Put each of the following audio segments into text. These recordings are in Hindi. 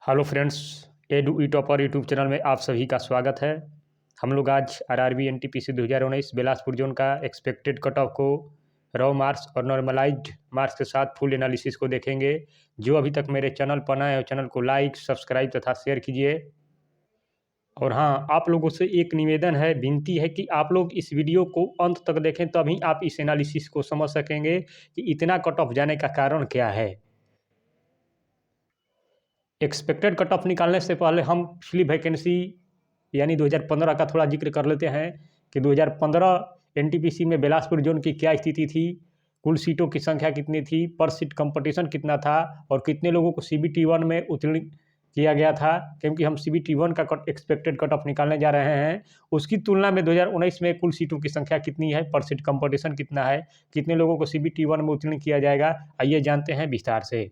हेलो फ्रेंड्स, एडू ई टॉपर यूट्यूब चैनल में आप सभी का स्वागत है। हम लोग आज आरआरबी एनटीपीसी 2019 बिलासपुर जोन का एक्सपेक्टेड कट ऑफ को रॉ मार्क्स और नॉर्मलाइज्ड मार्क्स के साथ फुल एनालिसिस को देखेंगे। जो अभी तक मेरे चैनल पर नए हैं चैनल को लाइक, सब्सक्राइब तथा शेयर कीजिए। और हाँ, आप लोगों से एक निवेदन है, विनती है कि आप लोग इस वीडियो को अंत तक देखें, तभी आप इस एनालिसिस को समझ सकेंगे कि इतना कट ऑफ जाने का कारण क्या है। एक्सपेक्टेड कट ऑफ निकालने से पहले हम पिछली वैकेंसी यानी 2015 का थोड़ा जिक्र कर लेते हैं कि 2015 एनटीपीसी में बिलासपुर जोन की क्या स्थिति थी, कुल सीटों की संख्या कितनी थी, पर सीट कंपटीशन कितना था और कितने लोगों को सीबीटी 1 में उत्तीर्ण किया गया था। क्योंकि हम सीबीटी 1 का एक्सपेक्टेड कट ऑफ निकालने जा रहे हैं, उसकी तुलना में 2019 में कुल सीटों की संख्या कितनी है, पर सीट कंपटीशन कितना है, कितने लोगों को सीबीटी 1 में उत्तीर्ण किया जाएगा, आइए जानते हैं विस्तार से।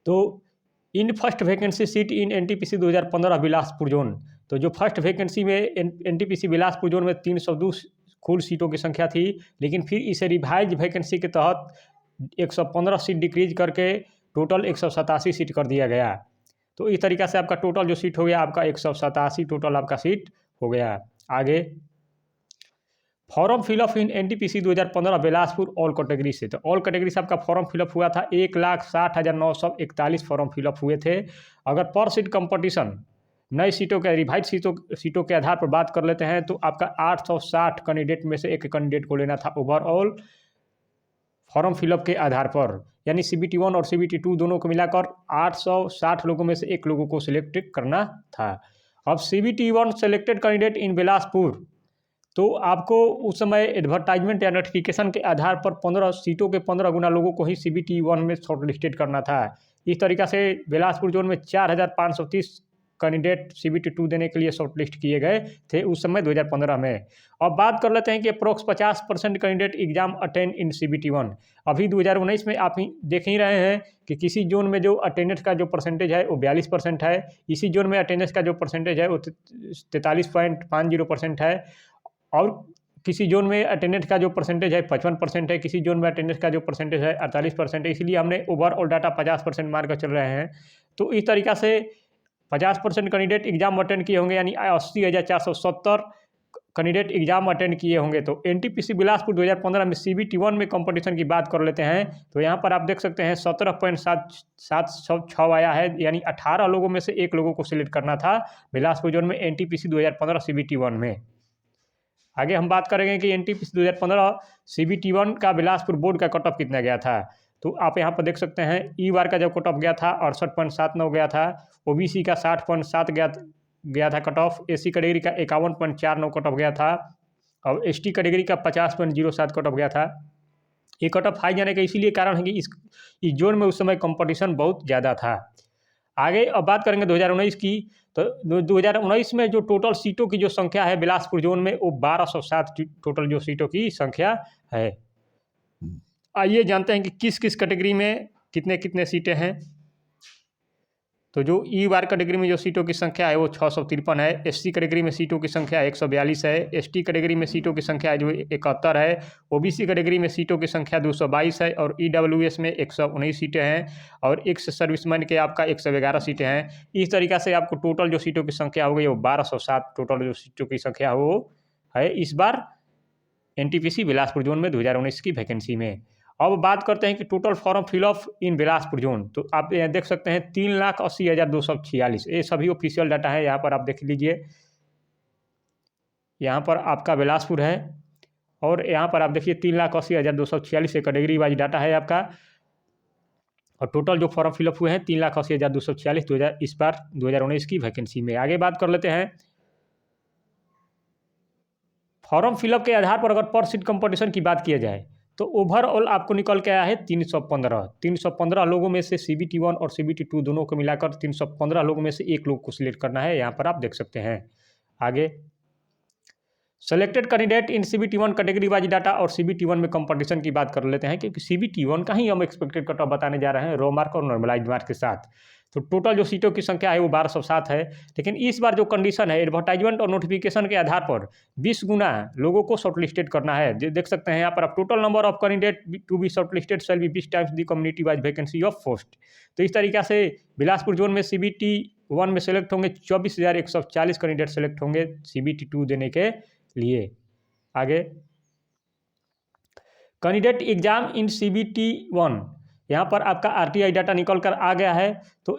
तो in first vacancy seat in NTPC 2015 Bilaspur zone, तो जो फर्स्ट वैकेंसी में एनटीपीसी बिलासपुर जोन में 302 कुल सीटों की संख्या थी, लेकिन फिर इसे रिवाइज वैकेंसी के तहत 115 सीट डिक्रीज करके टोटल 187 सीट कर दिया गया। तो इस तरीक़ा से आपका टोटल जो सीट हो गया आपका 187 टोटल आपका सीट हो गया। आगे फॉर्म फिलअप इन एनटीपीसी 2015 बिलासपुर ऑल कैटेगरी से, तो ऑल कैटेगरी से आपका फॉर्म फिलअप हुआ था 1,60,941 फॉर्म फिलअप हुए थे। अगर पर सीट कंपटीशन नई सीटों के रिवाइज सीटों के आधार पर बात कर लेते हैं तो आपका 860 कैंडिडेट में से एक कैंडिडेट को लेना था ओवरऑल फॉर्म फिलअप के आधार पर, यानी सीबीटी 1 और सीबीटी 2 दोनों को मिलाकर 860 लोगों में से एक लोगों को सिलेक्ट करना था। अब CBT 1 selected candidate in Bilaspur, तो आपको उस समय एडवर्टाइजमेंट या नोटिफिकेशन के आधार पर 15 सीटों के 15 गुना लोगों को ही सीबीटी 1 में शॉर्ट लिस्टेड करना था। इस तरीक़ा से बिलासपुर जोन में 4,530 कैंडिडेट सीबीटी 2 देने के लिए शॉर्ट लिस्ट किए गए थे उस समय 2015 में। अब बात कर लेते हैं कि approx 50% candidate exam attend in CBT 1। अभी 2019 में आप देख ही रहे हैं कि किसी जोन में जो अटेंडेंस का जो परसेंटेज है वो 42% है, इसी जोन में अटेंडेंस का जो परसेंटेज है वो 43.50% है, और किसी जोन में अटेंडेंस का जो परसेंटेज है 55% है, किसी जोन में अटेंडेंस का जो परसेंटेज है 48% है। इसलिए हमने ओवरऑल डाटा 50% मान कर चल रहे हैं। तो इस तरीक़ा से 50% कैंडिडेट एग्जाम अटेंड किए होंगे, यानी 80,470 कैंडिडेट एग्जाम अटेंड किए होंगे। तो एनटीपीसी बिलासपुर 2015 में सीबीटी 1 में कंपटीशन की बात कर लेते हैं तो यहाँ पर आप देख सकते हैं 17.776 आया है, यानी 18 लोगों में से एक लोगों को सिलेक्ट करना था बिलासपुर जोन में एनटीपीसी 2015 सीबीटी 1 में। आगे हम बात करेंगे कि एनटीपीसी 2015 सीबीटी 1 का बिलासपुर बोर्ड का कट ऑफ कितना गया था। तो आप यहाँ पर देख सकते हैं ई बार का जो कट ऑफ गया था 68.79 गया था, ओबीसी का 60.7 गया था कट ऑफ, एससी कैटेगरी का 51.49 कट ऑफ गया था, और एसटी कैटेगरी का 50.07 कट ऑफ गया था। ये कट ऑफ हाई जाने का इसीलिए कारण है कि इस जोन में उस समय कंपटीशन बहुत ज़्यादा था। आगे अब बात करेंगे 2019 की, तो 2019 में जो टोटल सीटों की जो संख्या है बिलासपुर जोन में वो 1207 टोटल जो सीटों की संख्या है। आइए जानते हैं कि किस किस कैटेगरी में कितने कितने सीटें हैं। तो जो ई बार कैटेगरी में जो सीटों की संख्या है वो 653 है, एससी कैटेगरी में सीटों की संख्या 142 है, एसटी कैटेगरी में सीटों की संख्या जो 71 है, ओबीसी कैटेगरी में सीटों की संख्या 222 है, और ईडब्ल्यूएस में 119 सीटें हैं, और एक्स सर्विसमैन के आपका 111 सीटें हैं। इस तरीक़ा से आपको टोटल जो सीटों की संख्या हो गई वो 1207 टोटल जो सीटों की संख्या हो है इस बार एनटीपीसी बिलासपुर जोन में 2019 की वैकेंसी में। अब बात करते हैं कि टोटल फॉर्म फिलअप इन बिलासपुर जोन, तो आप यहाँ देख सकते हैं 3,80,246, ये सभी ऑफिशियल डाटा है, यहाँ पर आप देख लीजिए। यहाँ पर आपका बिलासपुर है और यहाँ पर आप देखिए 3,80,246 कैटेगरी वाइज डाटा है आपका, और टोटल जो फॉर्म फिलअप हुए हैं 3,80,246 इस बार 2019 की वैकेंसी में। आगे बात कर लेते हैं फॉर्म फिलअप के आधार पर अगर पर सीट कंपटीशन की बात किया जाए तो ओवरऑल आपको निकल के आया है 315 लोगों में से सीबीटी 1 और सीबीटी 2 दोनों को मिलाकर 315 लोगों में से एक लोग को सिलेक्ट करना है, यहाँ पर आप देख सकते हैं। आगे selected candidate in CBT 1 category wise data और सीबीटी 1 में कंपटीशन की बात कर लेते हैं, क्योंकि सीबीटी 1 का ही हम एक्सपेक्टेड कट ऑफ बताने जा रहे हैं रॉ मार्क और नॉर्मलाइज्ड मार्क के साथ। तो टोटल जो सीटों की संख्या है वो 1207 है। लेकिन इस बार जो कंडीशन है, एडवर्टाइजमेंट और नोटिफिकेशन के आधार पर 20 गुना लोगों को शॉर्टलिस्टेड करना है। देख सकते हैं यहाँ पर आप, total number of candidate to be shortlisted shall be 20 times the community wise vacancy of post. तो इस तरीके से बिलासपुर जोन में CBT 1 में सेलेक्ट होंगे 24,140 कैंडिडेट सेलेक्ट होंगे CBT 2 देने के लिए। आगे कैंडिडेट एग्जाम इन CBT 1, यहाँ पर आपका RTI डाटा निकल कर आ गया है। तो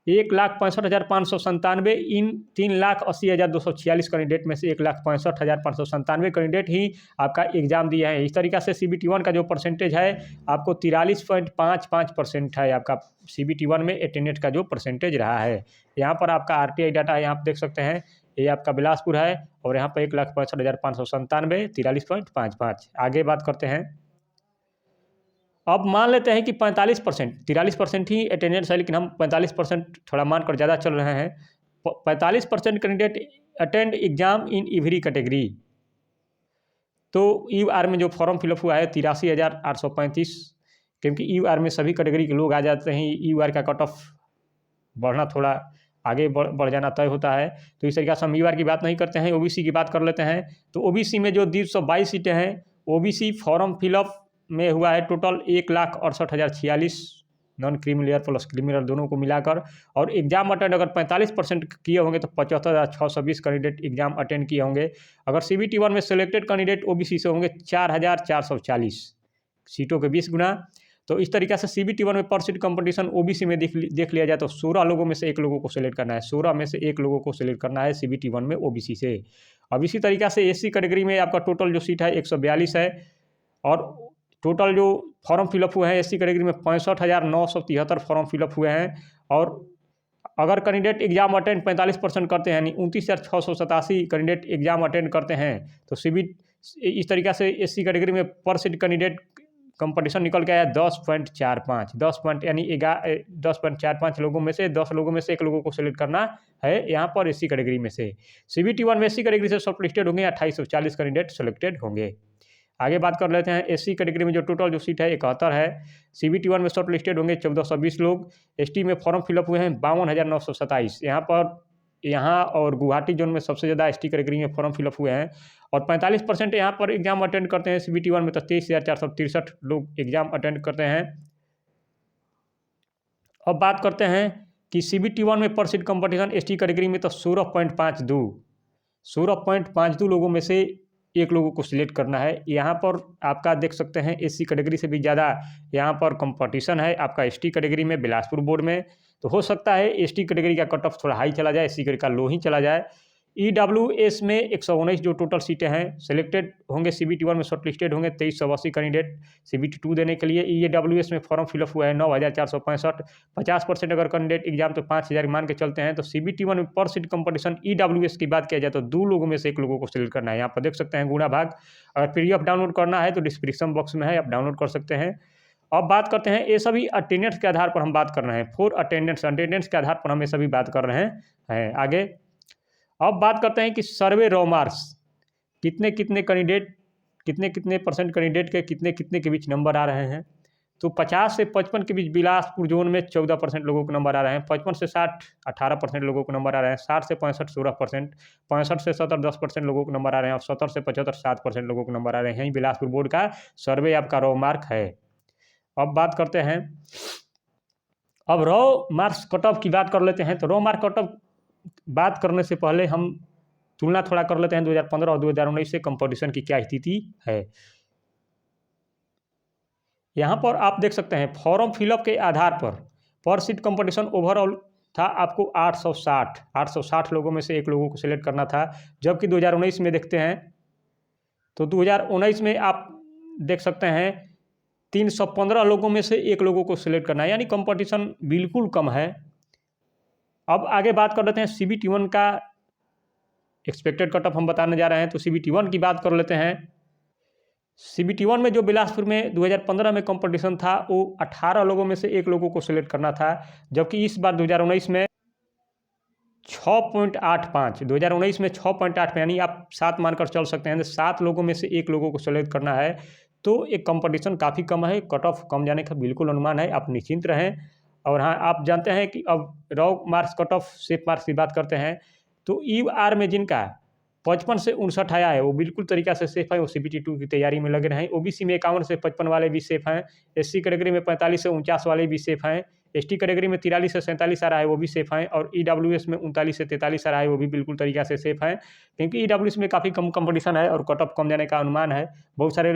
1,65,597 इन 3,80,246 कैंडिडेट में से 1,65,597 कैंडिडेट ही आपका एग्ज़ाम दिए हैं। इस तरीक़ा से CBT 1 का जो परसेंटेज है आपको 43.55% है। आपका CBT 1 में अटेंडेंस का जो परसेंटेज रहा है। यहाँ पर आपका RTI डाटा है, यहाँ आप देख सकते हैं, ये आपका बिलासपुर है और यहाँ पर 1,65,597 43.55। आगे बात करते हैं। अब मान लेते हैं कि 45%, 43% ही अटेंडेंस है, लेकिन हम 45% थोड़ा मान कर ज़्यादा चल रहे हैं। 45% candidate attend exam in every category. तो EOR में जो फॉर्म फिलअप हुआ है 83,835, क्योंकि EOR में सभी कैटेगरी के लोग आ जाते हैं। EOR का कट ऑफ बढ़ना थोड़ा आगे बढ़ जाना तय होता है। तो इस तरीके से हम EOR की बात नहीं करते हैं, OBC की बात कर लेते हैं। तो OBC में जो 222 सीटें हैं, OBC फॉर्म फिलअप में हुआ है total 1,68,046 non creamy layer plus creamy layer दोनों को मिलाकर। और एग्जाम अटेंड अगर 45% किए होंगे तो 75,620 कैंडिडेट एग्जाम अटेंड किए होंगे। अगर CBT 1 में सेलेक्टेड कैंडिडेट OBC से होंगे 4,440 सीटों के 20 गुना। तो इस तरीके से CBT 1 में पर सीट कंपटीशन OBC में देख लिया जाए तो 16 लोगों में से एक लोगों को सिलेक्ट करना है, 16 में से एक लोगों को सिलेक्ट करना है CBT 1 में OBC से। अब इसी तरीके से SC कैटेगरी में आपका टोटल जो सीट है 142 है और टोटल जो फॉर्म फिलअप हुए हैं SC कैटेगरी में 65,973 फॉर्म फिलअप हुए हैं। और अगर कैंडिडेट एग्जाम अटेंड 45% करते हैं, यानी 29,687 कैंडिडेट एग्जाम अटेंड करते हैं, तो इस तरीक़े से SC कैटेगरी में पर सीट कैंडिडेट कंपटीशन निकल के आया 10.45, 10.45 लोगों में से 10 लोगों में से एक लोगों को सिलेक्ट करना है यहाँ पर SC कैटेगरी में से। CBT 1 में SC कैटेगरी से शॉर्टलिस्टेड होंगे 2840 कैंडिडेट सेलेक्टेड होंगे। आगे बात कर लेते हैं। SC कैटेगरी में जो टोटल जो सीट है 71 है। CBT 1 में शॉर्ट लिस्टेड होंगे 1420 लोग। ST में फॉर्म फिलअप हुए हैं 52,927। यहाँ और गुवाहाटी जोन में सबसे ज़्यादा ST कैटेगरी में फॉर्म फिलअप हुए हैं और 45% यहाँ पर एग्जाम अटेंड करते हैं। CBT 1 में तो 23,463 लोग एग्जाम अटेंड करते हैं। अब बात करते हैं कि CBT 1 में पर सीट कंपटीशन ST कैटेगरी में तो 16.52 लोगों में से एक लोगों को सिलेक्ट करना है। यहाँ पर आपका देख सकते हैं SC कैटेगरी से भी ज़्यादा यहाँ पर कंपटीशन है आपका ST कैटेगरी में बिलासपुर बोर्ड में। तो हो सकता है ST कैटेगरी का कट ऑफ थोड़ा हाई चला जाए, SC कैटेगरी का लो ही चला जाए। EWS में 119 जो टोटल सीटें हैं सेलेक्टेड होंगे। CBT 1 में शॉर्ट लिस्टेड होंगे 2380 कैंडिडेट CBT 2 देने के लिए। EWS में फॉर्म फिलअप हुआ है 9,465। 50% अगर कैंडिडेट एग्जाम तो 5,000 मान के चलते हैं। तो CBT 1 में पर सीट कंपटीशन EWS की बात किया जाए तो 2 लोगों में से एक लोगों को सिलेक्ट करना है। यहाँ पर देख सकते हैं गुणा भाग। अगर PDF डाउनलोड करना है तो डिस्क्रिप्शन बॉक्स में है, आप डाउनलोड कर सकते हैं। अब बात करते हैं, ये सभी अटेंडेंस के आधार पर हम बात कर रहे हैं। फॉर अटेंडेंस के आधार पर हम ये सभी बात कर रहे हैं। आगे अब बात करते हैं कि सर्वे रॉ मार्क्स कितने कितने परसेंट कैंडिडेट के कितने के बीच नंबर आ रहे हैं। तो 50 से 55 के बीच बिलासपुर जोन में 14% लोगों को नंबर आ रहे हैं। 55 से 60 18% लोगों को नंबर आ रहे हैं। 60 से 65 16%, 65 से 70 10% लोगों को नंबर आ रहे हैं और 70 से 75 7% लोगों को नंबर आ रहे हैं। यही बिलासपुर बोर्ड का सर्वे आपका रॉ मार्क है। अब बात करते हैं, अब रॉ मार्क्स कट ऑफ की बात कर लेते हैं। तो रॉ मार्क कट ऑफ बात करने से पहले हम तुलना थोड़ा कर लेते हैं 2015 और 2019 से कंपटीशन की क्या स्थिति है। यहाँ पर आप देख सकते हैं फॉर्म फिलअप के आधार पर सीट कंपटीशन ओवरऑल था आपको 860 लोगों में से एक लोगों को सिलेक्ट करना था। जबकि 2019 में देखते हैं तो 2019 में आप देख सकते हैं 315 लोगों में से एक लोगों को सिलेक्ट करना है, यानी कंपटीशन बिल्कुल कम है। अब आगे बात कर लेते हैं CBT 1 का एक्सपेक्टेड कट ऑफ हम बताने जा रहे हैं। तो CBT 1 की बात कर लेते हैं। CBT 1 में जो बिलासपुर में 2015 में कंपटीशन था वो 18 लोगों में से एक लोगों को सिलेक्ट करना था। जबकि इस बार 2019 में 6.85, 2019 में 6.8, यानी आप 7 मानकर चल सकते हैं। 7 लोगों में से एक लोगों को सिलेक्ट करना है। तो एक कंपटीशन काफ़ी कम है, कट ऑफ कम जाने का बिल्कुल अनुमान है, आप निश्चिंत रहें। और हाँ, आप जानते हैं कि अब raw marks cut off safe marks की बात करते हैं, तो ईआर में जिनका 55 से 59 आया है वो बिल्कुल तरीक़ा से सेफ़ है, वो सीबीटी 2 की तैयारी में लगे रहें। ओबीसी में 51 से 55 वाले भी सेफ़ हैं, एससी कैटेगरी में 45 से 49 वाले भी सेफ़ हैं, एसटी कैटेगरी में 43 से 47 आ रहा है वो भी सेफ़ हैं, और ईडब्ल्यूएस में 39 से 43 आ रहा है वो भी बिल्कुल तरीक़ा से सेफ़ हैं। क्योंकि ईडब्ल्यूएस में काफ़ी कम कंपटीशन है और कट ऑफ कम जाने का अनुमान है। बहुत सारे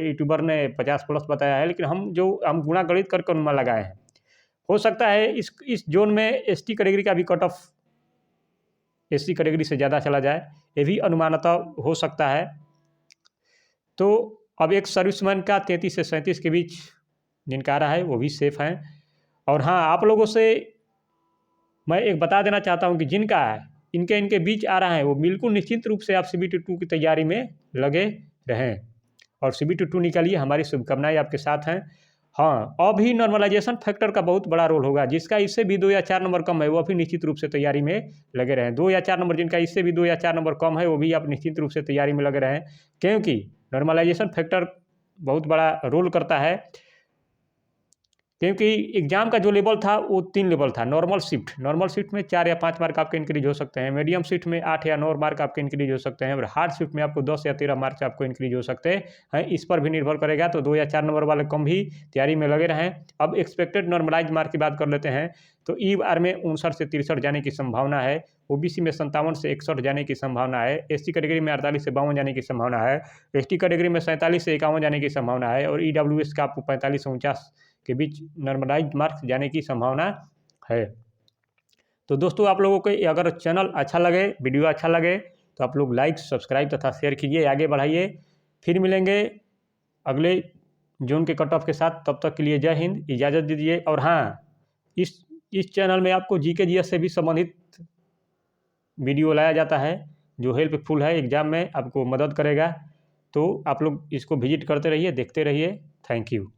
यूट्यूबर ने 50 प्लस बताया है, लेकिन हम गुणा गणित करके अनुमान लगाए हैं। हो सकता है इस ज़ोन में एसटी कैटेगरी का भी कट ऑफ एससी कैटेगरी से ज़्यादा चला जाए, ये भी अनुमानतः हो सकता है। तो अब एक सर्विसमैन का 33 से 37 के बीच जिनका आ रहा है वो भी सेफ़ हैं। और हाँ, आप लोगों से मैं एक बता देना चाहता हूँ कि जिनका इनके बीच आ रहा है वो बिल्कुल निश्चित रूप से आप सीबीटी 2 की तैयारी में लगे रहें, और सीबीटी 2 निकालिए, हमारी शुभकामनाएँ आपके साथ हैं। हाँ, अभी नॉर्मलाइजेशन फैक्टर का बहुत बड़ा रोल होगा, जिसका इससे भी 2 या 4 नंबर कम है वो अभी निश्चित रूप से तैयारी में लगे रहें। 2 या 4 नंबर जिनका इससे भी 2 या 4 नंबर कम है वो भी आप निश्चित रूप से तैयारी में लगे रहें, क्योंकि नॉर्मलाइजेशन फैक्टर बहुत बड़ा रोल करता है। क्योंकि एग्ज़ाम का जो लेवल था वो 3 लेवल था। नॉर्मल शिफ्ट में 4 या 5 मार्क आपके इंक्रीज हो सकते हैं, मीडियम शिफ्ट में 8 या 9 मार्क आपके इंक्रीज हो सकते हैं, और हार्ड शिफ्ट में आपको 10 या 13 मार्क्स आपको इंक्रीज हो सकते हैं। इस पर भी निर्भर करेगा, तो 2 या 4 नंबर वाले कम भी तैयारी में लगे रहें। अब एक्सपेक्टेड नॉर्मलाइज मार्क की बात कर लेते हैं, तो ईआर में 59 से 63 जाने की संभावना है, ओबीसी में 57 से 61 जाने की संभावना है, एससी कैटेगरी में 48 से 52 जाने की संभावना है, एसटी कैटेगरी में 47 से 51 जाने की संभावना है, और ईडब्ल्यूएस का आपको 45 से 49 के बीच नॉर्मलाइज्ड मार्क्स जाने की संभावना है। तो दोस्तों, आप लोगों को अगर चैनल अच्छा लगे, वीडियो अच्छा लगे, तो आप लोग लाइक, सब्सक्राइब तथा शेयर कीजिए, आगे बढ़ाइए। फिर मिलेंगे अगले जोन के कट ऑफ के साथ, तब तक के लिए जय हिंद, इजाज़त दीजिए। और हाँ, इस चैनल में आपको जीके जीएस से भी संबंधित वीडियो लाया जाता है, जो हेल्पफुल है, एग्ज़ाम में आपको मदद करेगा। तो आप लोग इसको विजिट करते रहिए, देखते रहिए। Thank you.